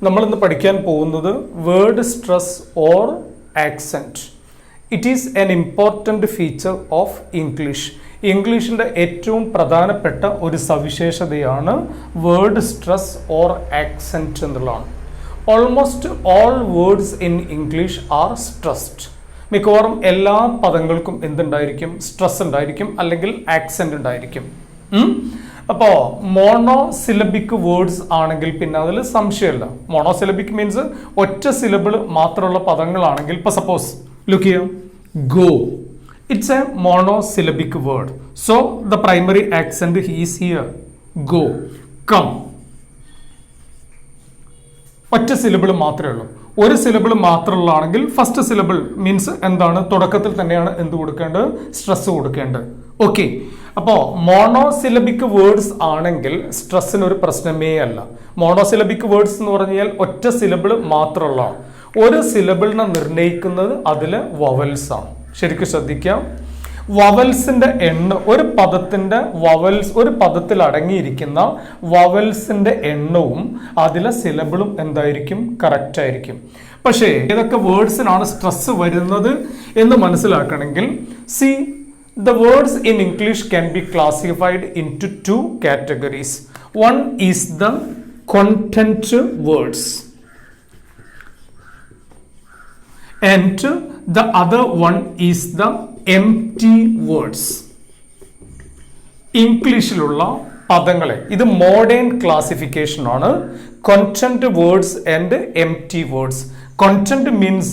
നമ്മൾ ഇന്ന് പഠിക്കാൻ പോകുന്നത് word stress or accent. It is an important feature of English. ഇംഗ്ലീഷിൻ്റെ ഏറ്റവും പ്രധാനപ്പെട്ട ഒരു സവിശേഷതയാണ് വേർഡ് സ്ട്രെസ് ഓർ ആക്സെന്റ് എന്നുള്ളതാണ്. Almost all words in English are stressed. മിക്കവാറും എല്ലാ പദങ്ങൾക്കും എന്തുണ്ടായിരിക്കും? സ്ട്രെസ് ഉണ്ടായിരിക്കും, അല്ലെങ്കിൽ ആക്സെന്റ് ഉണ്ടായിരിക്കും. അപ്പോൾ മോണോസിലബിക് വേർഡ്സ് ആണെങ്കിൽ പിന്നെ അതിൽ സംശയമില്ല. മോണോസിലബിക് മീൻസ് ഒറ്റ സിലബിൾ മാത്രമുള്ള പദങ്ങളാണെങ്കിൽ, ഇപ്പോൾ സപ്പോസ് ലുക്ക് ചെയ്യാം, go, it's a monosyllabic word. So the primary accent is here, go. Come, ഒറ്റ സിലബിൾ മാത്രമേ ഉള്ളൂ. ഒരു സിലബിൾ മാത്രമുള്ളതാണെങ്കിൽ ഫസ്റ്റ് സിലബിൾ മീൻസ് എന്താണ്? തുടക്കത്തിൽ തന്നെയാണ് എന്ത് കൊടുക്കേണ്ടത്? സ്ട്രെസ് കൊടുക്കേണ്ടത്. ഓക്കെ. അപ്പോൾ മോണോസിലബിക് വേർഡ്സ് ആണെങ്കിൽ സ്ട്രെസ്സിന് ഒരു പ്രശ്നമേ അല്ല. മോണോസിലബിക് വേർഡ്സ് എന്ന് പറഞ്ഞാൽ ഒറ്റ സിലബിൾ മാത്രമുള്ളതാണ്. ഒരു സിലബിളിനെ നിർണ്ണയിക്കുന്നത് അതിൽ വവൽസ് ആണ്. ശരിക്കും ശ്രദ്ധിക്കാം. വവൽസിന്റെ എണ്ണം, ഒരു പദത്തിന്റെ വവൽസ്, ഒരു പദത്തിൽ അടങ്ങിയിരിക്കുന്ന വവൽസിന്റെ എണ്ണവും അതിലെ സിലബിളും എന്തായിരിക്കും? കറക്റ്റ് ആയിരിക്കും. പക്ഷേ ഏതൊക്കെ വേർഡ്സിനാണ് സ്ട്രെസ് വരുന്നത് എന്ന് മനസ്സിലാക്കണമെങ്കിൽ, C, the words in English can be classified into two categories. One is the content words and the other one is the empty words. ഇംഗ്ലീഷിലുള്ള പദങ്ങളെ, ഇത് മോഡേൺ ക്ലാസിഫിക്കേഷൻ ആണ്. content words and empty words. Content means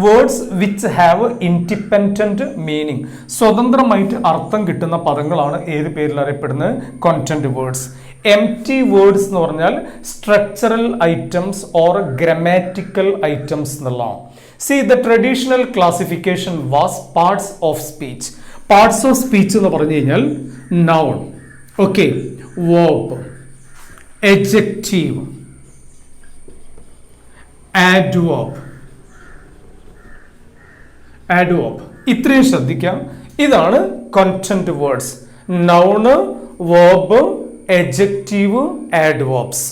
words which have independent meaning. സ്വതന്ത്രമായിട്ട് അർത്ഥം കിട്ടുന്ന പദങ്ങളാണ് ഏത് പേരിൽ അറിയപ്പെടുന്നത്? content words. empty words എന്ന് പറഞ്ഞാൽ structural items or grammatical items എന്നുള്ളതാണ്. See, the traditional classification was parts of speech. Parts of speech എന്ന് പറഞ്ഞു കഴിഞ്ഞാൽ noun, okay, verb, adjective, adverb. ഇത്രയും ശ്രദ്ധിക്കാം. ഇതാണ് content words. noun, verb, adjective, adverbs.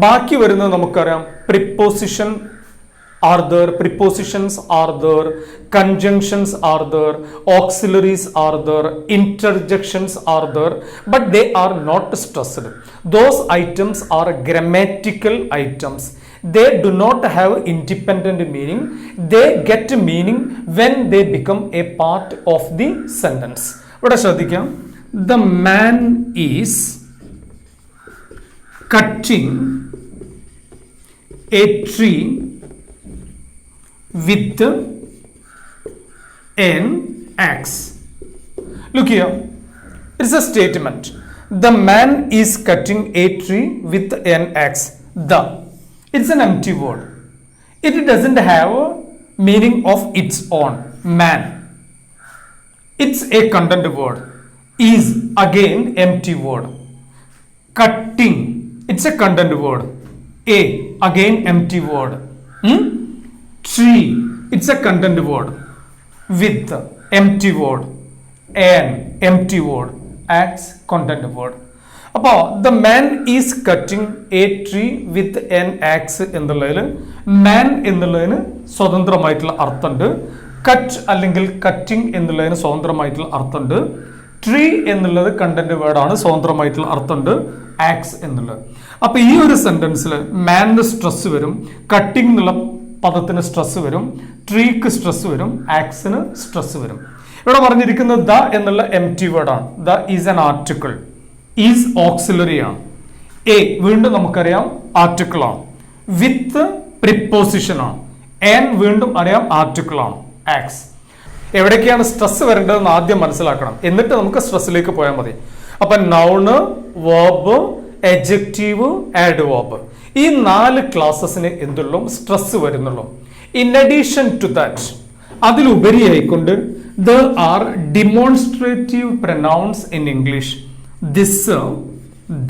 ബാക്കി വരുന്നത് നമുക്കറിയാം. preposition are there, prepositions are there, conjunctions are there, auxiliaries are there, interjections are there, but they are not stressed. Those items are grammatical items. They do not have independent meaning. They get meaning when they become a part of the sentence. ഇവിടെ ശ്രദ്ധിക്കാം. The man is cutting a tree with an axe. Look here. It's a statement. The man is cutting a tree with an axe. The. It's an empty word. It doesn't have a meaning of its own. Man. It's a content word. Is again empty word. Cutting. It's a content word. A again empty word. Tree. It's a content word. With empty word. An empty word. Axe content word. അപ്പോൾ the man is cutting a tree with an axe എന്നുള്ളതിൽ man എന്നുള്ളതിന് സ്വതന്ത്രമായിട്ടുള്ള അർത്ഥമുണ്ട്. Cut അല്ലെങ്കിൽ cutting എന്നുള്ളതിന് സ്വതന്ത്രമായിട്ടുള്ള അർത്ഥമുണ്ട്. Tree എന്നുള്ളത് content വേർഡാണ്, സ്വതന്ത്രമായിട്ടുള്ള അർത്ഥമുണ്ട്. ആക്സ് എന്നുള്ളത്. അപ്പൊ ഈ ഒരു സെന്റൻസിൽ മാനിന് സ്ട്രെസ് വരും, കട്ടിങ് എന്നുള്ള പദത്തിന് സ്ട്രെസ് വരും, ട്രീക്ക് സ്ട്രെസ് വരും, ആക്സിന് സ്ട്രെസ് വരും. ഇവിടെ പറഞ്ഞിരിക്കുന്നത് ദ എന്നുള്ള എംപ്റ്റി വേർഡാണ്. The is an article. Is auxiliary ആണ്. എ വീണ്ടും നമുക്കറിയാം ആർട്ടിക്കിൾ ആണ്. വിത്ത് പ്രിപ്പോസിഷൻ ആണ്. ആൻഡ് വീണ്ടും അറിയാം ആർട്ടിക്കിൾ ആണ്. ആക്സ്. എവിടേക്കാണ് സ്ട്രെസ് വരേണ്ടതെന്ന് ആദ്യം മനസ്സിലാക്കണം, എന്നിട്ട് നമുക്ക് സ്ട്രെസ്സിലേക്ക് പോയാൽ മതി. അപ്പൊ നൗണ്, വേർബ്, എഡ്ജക്റ്റീവ്, ആഡ്വേർബ്, ഈ 4 ക്ലാസസിന് എന്തുള്ളൂ? സ്ട്രെസ് വരുന്നുള്ളൂ. ഇൻ അഡീഷൻ ടു ദാറ്റ്, അതിലുപരിയായിക്കൊണ്ട് there are demonstrative pronouns in English. This,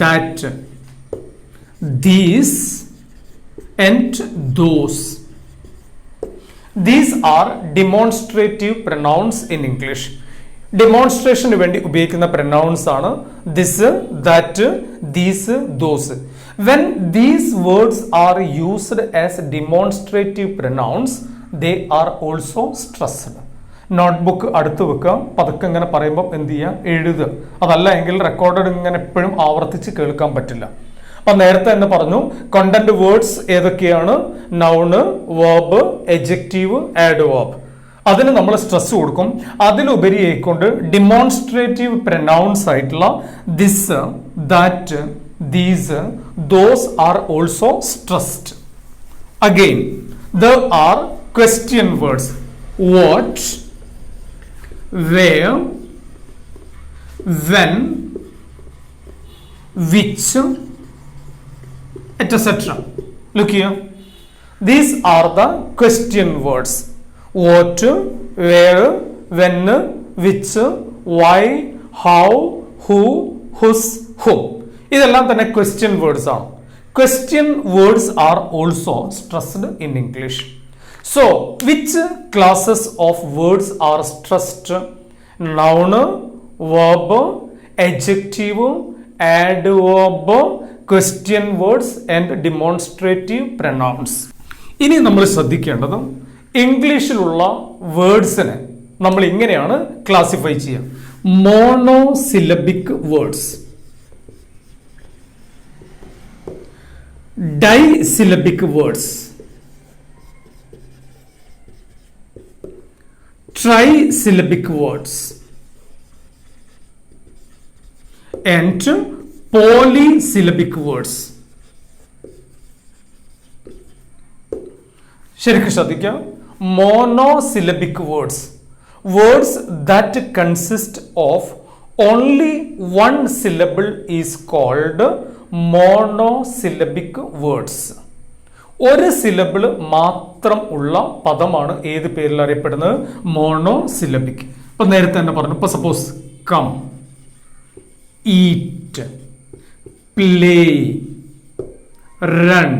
that, these and those. These are demonstrative pronouns in English. ഡെമോൺസ്ട്രേഷന് വേണ്ടി ഉപയോഗിക്കുന്ന പ്രൊനൗൺസ് ആണ് this, that, these, those. When these words are used as demonstrative pronouns, they are also stressed. Notebook അടുത്ത് വെക്കുക, പതുക്കെ ഇങ്ങനെ പറയുമ്പോൾ എന്ത് ചെയ്യുക, എഴുതുക. അതല്ല എങ്കിൽ റെക്കോർഡഡ് ഇങ്ങനെ എപ്പോഴും ആവർത്തിച്ച് കേൾക്കാൻ പറ്റില്ല. അപ്പൊ നേരത്തെ തന്നെ പറഞ്ഞു കണ്ടന്റ് വേർഡ്സ് ഏതൊക്കെയാണ്, നൗണ്, വേർബ്, എഡ്ജക്റ്റീവ്, ആഡ്വേർബ്. അതിന് നമ്മൾ സ്ട്രെസ് കൊടുക്കും. അതിലുപരി ആയിക്കൊണ്ട് ഡിമോൺസ്ട്രേറ്റീവ് പ്രൊനൗൺസ് ആയിട്ടുള്ള this, that, these, those are also stressed. Again, there are question words: what, where, when, which, etc. Look here. These are the question words: what, where, when, which, why, how, who, whose, whom. ഇതെല്ലാം തന്നെ question words ആണ്. Question words are also stressed in English. So which classes of words are stressed? Noun, verb, adjective, adverb, question words and demonstrative pronouns. ഇനി നമ്മൾ ശ്രദ്ധിക്കേണ്ടത് ഇംഗ്ലീഷിലുള്ള വേർഡ്സിനെ നമ്മൾ ഇങ്ങനെയാണ് ക്ലാസിഫൈ ചെയ്യുക: monosyllabic words, disyllabic words, trisyllabic words, and polysyllabic words. ശരിക്കും ശ്രദ്ധിക്കുക. Monosyllabic words, words that consist of only one syllable is called monosyllabic words. ഒരു സിലബിൾ മാത്രം ഉള്ള പദമാണ് ഏത് പേരിൽ അറിയപ്പെടുന്നത്? മോണോസിലബിക്. ഇപ്പൊ നേരത്തെ തന്നെ പറഞ്ഞു. ഇപ്പൊ suppose come, eat, play, run,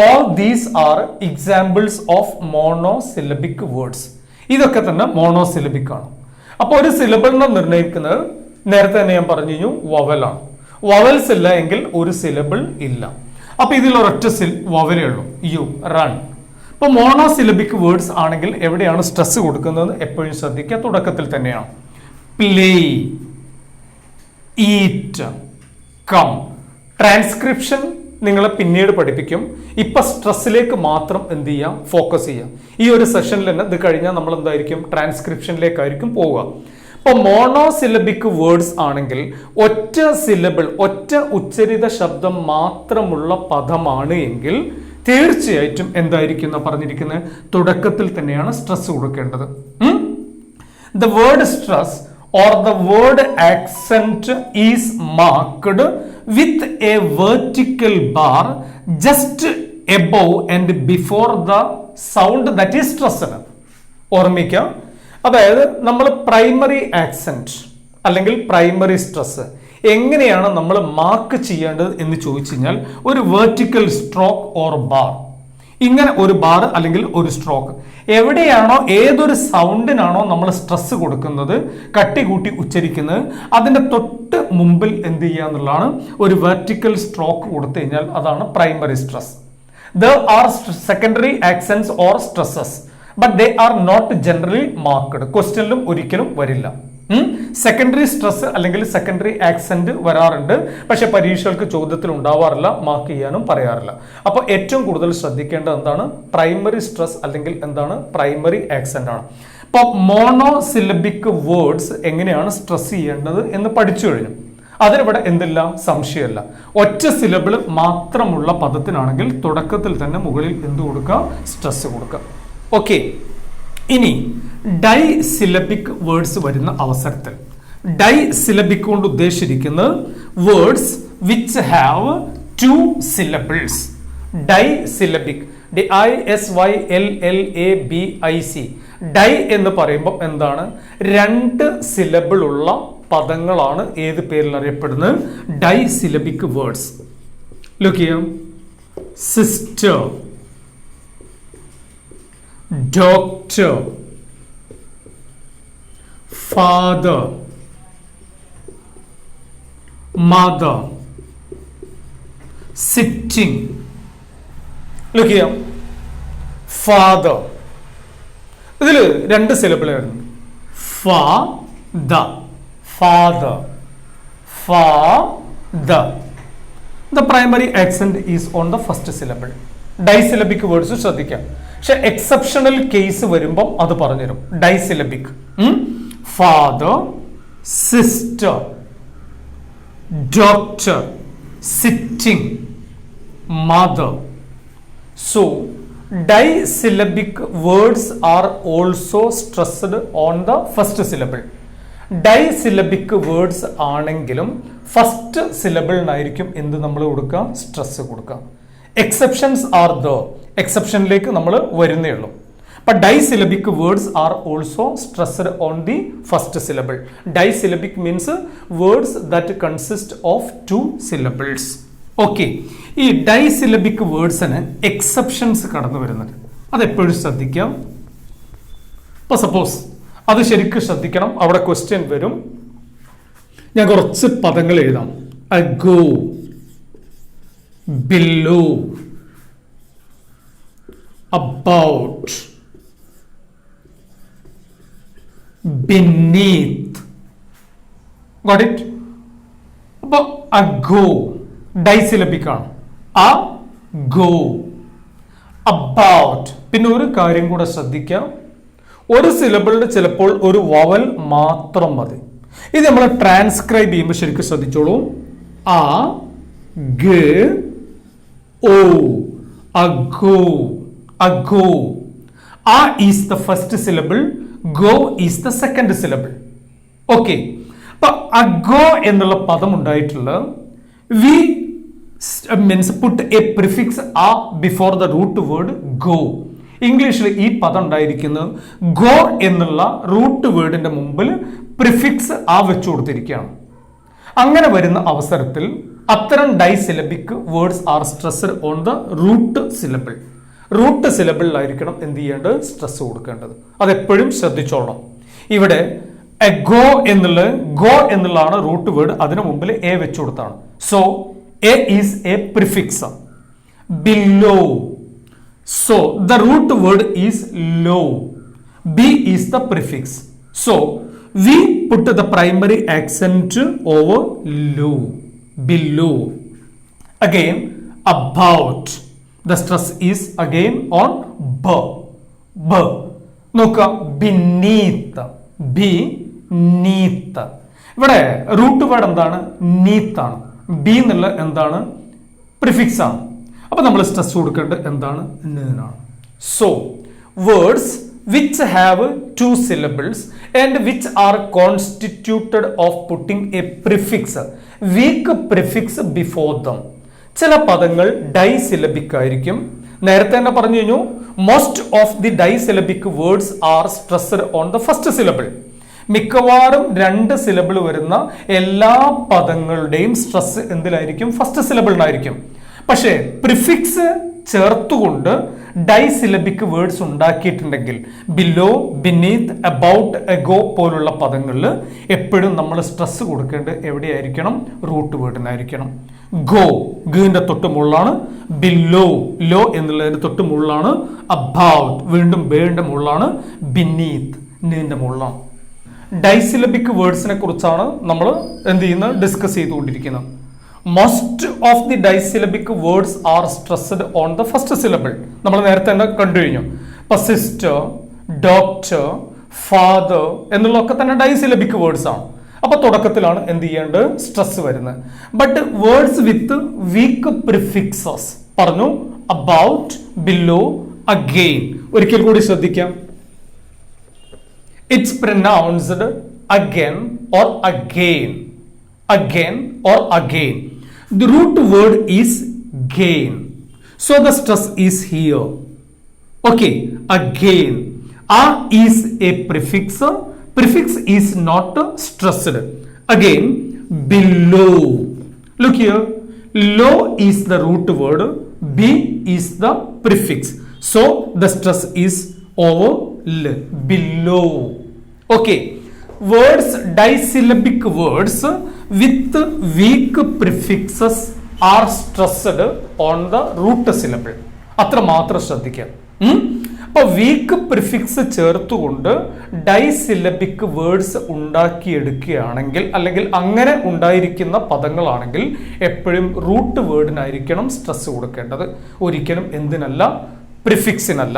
all these are examples of monosyllabic words. ഇതൊക്കെ തന്നെ മോണോസിലബിക് ആണ്. അപ്പോൾ ഒരു സിലബിളിനെ നിർണ്ണയിക്കുന്നത് നേരത്തെ തന്നെ ഞാൻ പറഞ്ഞു വവലാണ്. വവൽസ് ഇല്ല എങ്കിൽ ഒരു സിലബിൾ ഇല്ല. അപ്പൊ ഇതിൽ ഒരൊറ്റ വവലേ ഉള്ളൂ, യു, റൺ. ഇപ്പൊ മോണോസിലബിക് വേർഡ്സ് ആണെങ്കിൽ എവിടെയാണ് സ്ട്രെസ് കൊടുക്കുന്നത് എപ്പോഴും ശ്രദ്ധിക്കുക, തുടക്കത്തിൽ തന്നെയാണ്. Play, eat, come. ട്രാൻസ്ക്രിപ്ഷൻ നിങ്ങളെ പിന്നീട് പഠിപ്പിക്കും. ഇപ്പൊ സ്ട്രെസ്സിലേക്ക് മാത്രം എന്ത് ചെയ്യാം, ഫോക്കസ് ചെയ്യാം. ഈ ഒരു സെഷനിൽ തന്നെ ഇത് കഴിഞ്ഞാൽ നമ്മൾ എന്തായിരിക്കും, ട്രാൻസ്ക്രിപ്ഷനിലേക്കായിരിക്കും പോവുക. ഇപ്പൊ മോണോസിലബിക് വേർഡ്സ് ആണെങ്കിൽ ഒറ്റ സിലബിൾ, ഒറ്റ ഉച്ചരിത ശബ്ദം മാത്രമുള്ള പദമാണ് എങ്കിൽ തീർച്ചയായിട്ടും എന്തായിരിക്കും പറഞ്ഞിരിക്കുന്നത്, തുടക്കത്തിൽ തന്നെയാണ് സ്ട്രെസ് കൊടുക്കേണ്ടത്. The word stress or the word accent is marked with a vertical bar just above and before the sound that is stressed. ഓർമ്മിക്കാം. അതായത് നമ്മൾ പ്രൈമറി ആക്സെന്റ് അല്ലെങ്കിൽ പ്രൈമറി സ്ട്രെസ് എങ്ങനെയാണ് നമ്മൾ മാർക്ക് ചെയ്യേണ്ടത് എന്ന് ചോദിച്ചു കഴിഞ്ഞാൽ ഒരു വെർട്ടിക്കൽ സ്ട്രോക്ക് ഓർ ബാർ, ഇങ്ങനെ ഒരു ബാർ അല്ലെങ്കിൽ ഒരു സ്ട്രോക്ക്, എവിടെയാണോ ഏതൊരു സൗണ്ടിനാണോ നമ്മൾ സ്ട്രെസ് കൊടുക്കുന്നത്, കട്ടി കൂട്ടി ഉച്ചരിക്കുന്നത്, അതിന്റെ തൊട്ട് മുമ്പിൽ എന്ത് ചെയ്യുക എന്നുള്ളതാണ് ഒരു വെർട്ടിക്കൽ സ്ട്രോക്ക് കൊടുത്തു കഴിഞ്ഞാൽ അതാണ് primary stress. There are secondary accents or stresses, but they are not generally marked. ക്വസ്റ്റ്യനിലും ഒരിക്കലും വരില്ല. സെക്കൻഡറി സ്ട്രെസ് അല്ലെങ്കിൽ സെക്കൻഡറി ആക്സെന്റ് വരാറുണ്ട്, പക്ഷെ പരീക്ഷകൾക്ക് ചോദ്യത്തിൽ ഉണ്ടാവാറില്ല, മാർക്ക് ചെയ്യാനും പറയാറില്ല. അപ്പൊ ഏറ്റവും കൂടുതൽ ശ്രദ്ധിക്കേണ്ടത് എന്താണ്, പ്രൈമറി സ്ട്രെസ് അല്ലെങ്കിൽ എന്താണ് പ്രൈമറി ആക്സെന്റ് ആണ്. അപ്പൊ മോണോസിലബിക് വേർഡ്സ് എങ്ങനെയാണ് സ്ട്രെസ് ചെയ്യേണ്ടത് എന്ന് പഠിച്ചു കഴിഞ്ഞു. അതിനിവിടെ എന്തില്ല, സംശയമല്ല. ഒറ്റ സിലബിൾ മാത്രമുള്ള പദത്തിനാണെങ്കിൽ തുടക്കത്തിൽ തന്നെ മുകളിൽ എന്ത് കൊടുക്കുക, സ്ട്രെസ് കൊടുക്കുക. ഓക്കെ, ഇനി ഡൈസിലബിക് വേർഡ്സ് വരുന്ന അവസരത്തിൽ ഡൈസിലബിക് കൊണ്ട് ഉദ്ദേശിച്ചിരിക്കുന്നത് words which have two syllables. Disyllabic, DISYLLABIC. Di എന്ന് പറയുമ്പോൾ എന്താണ്, രണ്ട് സിലബിൾ ഉള്ള പദങ്ങളാണ് ഏത് പേരിൽ അറിയപ്പെടുന്നത്, ഡൈസിലബിക് വേർഡ്സ്. ലുക്ക് ചെയ്യാം. Sister, doctor, father, mother, sitting. Look here. Father. ഇതിൽ രണ്ട് സിലബിൾ വരുന്നു. Father. The primary accent is on the first syllable. Disyllabic words ശ്രദ്ധിക്കാം. പക്ഷെ എക്സെപ്ഷണൽ കേസ് വരുമ്പോൾ അത് പറഞ്ഞുതരും. Disyllabic. Father, sister, doctor, sitting, mother. So disyllabic words are also stressed on the first syllable. Disyllabic words ആണെങ്കിലും first സിലബിളിനായിരിക്കും എന്ത് നമ്മൾ കൊടുക്കുക, stress കൊടുക്കുക. എക്സെപ്ഷൻസ് ആർ ദ, എക്സെപ്ഷനിലേക്ക് നമ്മൾ വരുന്നേ ഉള്ളൂ. But disyllabic words are also stressed on the first syllable. Disyllabic means words that consist of two syllables. Okay. ഈ disyllabic wordsന് exceptions കടന്നു വരുന്നുണ്ട്. അതെപ്പോഴും ശ്രദ്ധിക്കാം. ഇപ്പോൾ സപ്പോസ് അത് ശരിക്കും ശ്രദ്ധിക്കണം. അവിടെ ക്വസ്റ്റ്യൻ വരും. ഞാൻ കുറച്ച് പദങ്ങൾ എഴുതാം. Ago, below, about, beneath. Got it? അപ്പൊ അഗോ ഡൈസിലബിക് ആണ്. അഗോ. അബൌട്ട്. പിന്നെ ഒരു കാര്യം കൂടെ ശ്രദ്ധിക്കാം. ഒരു സിലബിളിന് ചിലപ്പോൾ ഒരു വവൽ മാത്രം മതി. ഇത് നമ്മൾ ട്രാൻസ്ക്രൈബ് ചെയ്യുമ്പോൾ ശരിക്കും ശ്രദ്ധിച്ചോളൂ. A go, ago, ago. A is the first syllable, go is the second syllable. Okay. അപ്പൊ അഗോ എന്നുള്ള പദം ഉണ്ടായിട്ടുള്ള we means put a prefix a before the root word go. ഇംഗ്ലീഷിൽ ഈ പദം ഉണ്ടായിരിക്കുന്നത് ഗോ എന്നുള്ള റൂട്ട് വേർഡിന്റെ മുമ്പിൽ പ്രിഫിക്സ് ആ വെച്ചു കൊടുത്തിരിക്കുകയാണ്. അങ്ങനെ വരുന്ന അവസരത്തിൽ അത്തരം disyllabic words are stressed on the root syllable. Root സിലബിളിലായിരിക്കണം എന്ത് ചെയ്യേണ്ടത്, സ്ട്രെസ് കൊടുക്കേണ്ടത്. അതെപ്പോഴും ശ്രദ്ധിച്ചോളണം. ഇവിടെ ഗോ എന്നുള്ളതാണ് റൂട്ട് വേർഡ്, അതിന് മുമ്പിൽ എ വെച്ചു കൊടുത്താണ്. So A is A prefix. Below. So the root word is low. B is the prefix. So we put the primary accent over low. Below. Again about. The stress is again on b. നോക്കുക. beneath. beneath. ഇവിടെ root word എന്താണ്, നീത്ത് ആണ്. B എന്നുള്ള എന്താണ്, prefix ആണ്. അപ്പൊ നമ്മൾ stress കൊടുക്കേണ്ടത് എന്താണ്, എന്നാണ്. So words which have two syllables and which are constituted of putting a prefix, weak prefix before them. ചില പദങ്ങൾ ഡൈസിലബിക് ആയിരിക്കും. നേരത്തെ തന്നെ പറഞ്ഞു കഴിഞ്ഞു, most of the disyllabic words are stressed on the first syllable. മിക്കവാറും രണ്ട് സിലബിൾ വരുന്ന എല്ലാ പദങ്ങളുടെയും സ്ട്രെസ് എന്തിലായിരിക്കും, ഫസ്റ്റ് സിലബിളിനായിരിക്കും. പക്ഷേ പ്രിഫിക്സ് ചേർത്തുകൊണ്ട് ഡൈസിലബിക് വേർഡ്സ് ഉണ്ടാക്കിയിട്ടുണ്ടെങ്കിൽ ബിലോ, ബിനീത്ത്, അബൌട്ട്, എഗോ പോലുള്ള പദങ്ങളിൽ എപ്പോഴും നമ്മൾ സ്ട്രെസ് കൊടുക്കേണ്ടത് എവിടെയായിരിക്കണം, റൂട്ട് വേർഡിനായിരിക്കണം. ഗോ ഗിന്റെ തൊട്ട് മുകളിലാണ്. ബിലോ ലോ എന്നുള്ളതിന്റെ തൊട്ട് മുകളിലാണ്. അബൌട്ട് വീണ്ടും ബേന്റെ മുകളിലാണ്. ബിനീത്ത് നീന്റെ മുകളിലാണ്. ഡൈസിലബിക് വേർഡ്സിനെ കുറിച്ചാണ് നമ്മൾ എന്ത് ചെയ്യുന്നത്, ഡിസ്കസ് ചെയ്തുകൊണ്ടിരിക്കുന്നത്. Most of the disyllabic words are stressed on the first syllable. നമ്മൾ നേരത്തെ തന്നെ കണ്ടു കഴിഞ്ഞു. ഇപ്പൊ സിസ്റ്റർ, ഡോക്ടർ, ഫാദർ എന്നുള്ളതൊക്കെ തന്നെ ഡൈസിലബിക് വേർഡ്സ് ആണ്. അപ്പൊ തുടക്കത്തിലാണ് എന്ത് ചെയ്യേണ്ടത്, സ്ട്രെസ് വരുന്നത്. But words with weak prefixes പറഞ്ഞു. About, below, again. ഒരിക്കൽ കൂടി ശ്രദ്ധിക്കാം. It's pronounced again or again. Again or again. The root word is gain. So the stress is here. Okay, again. A is a prefix. Prefix is not stressed. Again, below. Look here. Low is the root word. B is the prefix. So the stress is over L. Below. Okay. Words, disyllabic words with weak prefixes are stressed on the root syllable. അത്ര മാത്രം ശ്രദ്ധിക്കുക. അപ്പൊ weak prefix ചേർത്തുകൊണ്ട് disyllabic words ഉണ്ടാക്കിയെടുക്കുകയാണെങ്കിൽ, അല്ലെങ്കിൽ അങ്ങനെ ഉണ്ടായിരിക്കുന്ന പദങ്ങളാണെങ്കിൽ എപ്പോഴും റൂട്ട് വേർഡിനായിരിക്കണം സ്ട്രെസ് കൊടുക്കേണ്ടത്, ഒരിക്കലും എന്തിനല്ല, പ്രിഫിക്സിനല്ല.